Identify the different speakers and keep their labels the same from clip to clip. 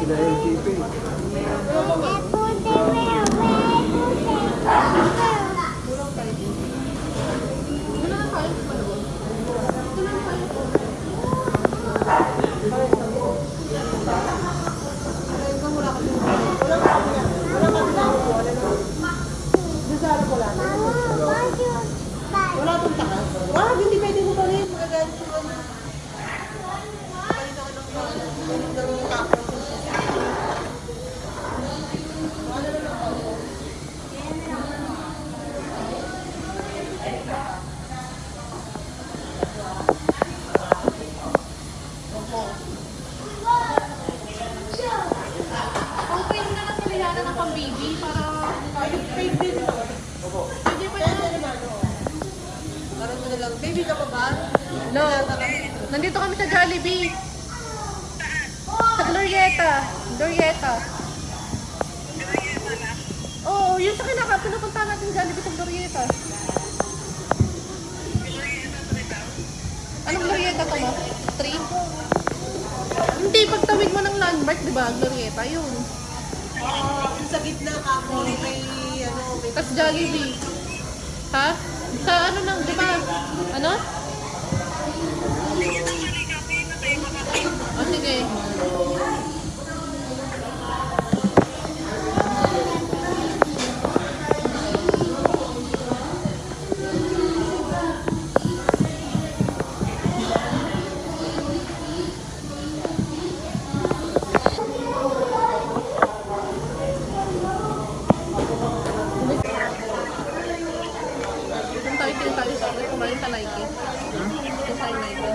Speaker 1: Dahil GP.
Speaker 2: Wala itong takas. Wag, hindi pwede mo pa rin. Magagalit ko lang.
Speaker 3: Okay mo na lang salihanan ng pang-baby para
Speaker 2: Baby din ito.
Speaker 3: pwede pa yan.
Speaker 2: Parang mo na lang. Baby ka pa ba?
Speaker 3: No. Nandito kami sa Jollibee. Sa Glorieta. Glorieta. Oo, yun sa pinupunta natin Jollibee sa Glorieta. Anong Glorieta to ma? 3? Hindi, pagtawid mo ng landmark, di ba? Glorieta, yun.
Speaker 2: Yung sa gitna ka mo, may ano, may...
Speaker 3: Tapos Jollibee. Ha? Sa ano nang, di ba? Ano? O sige. Tayo sa kumain sa Nike. Sa Nike.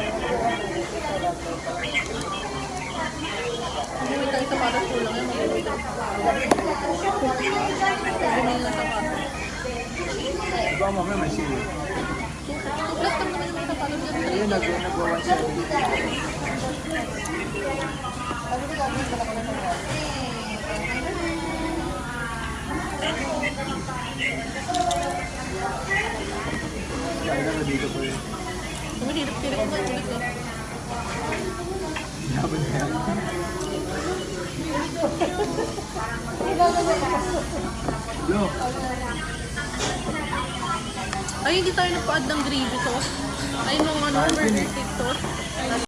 Speaker 3: Bumili tayo sa para kulang yan. Bumili na sa para.
Speaker 1: Diba mamaya may sili?
Speaker 3: Plus kami naman yung sapatos dyan.
Speaker 1: Ayun, nagwawan siya. Kaya na dito po yun.
Speaker 3: Bumili ko ba ulit ko?
Speaker 1: Yaman na yan. Yo,
Speaker 3: Ay, hindi tayo nagpa-add ng gravy sauce. Ay, nung ano, burger steak sauce.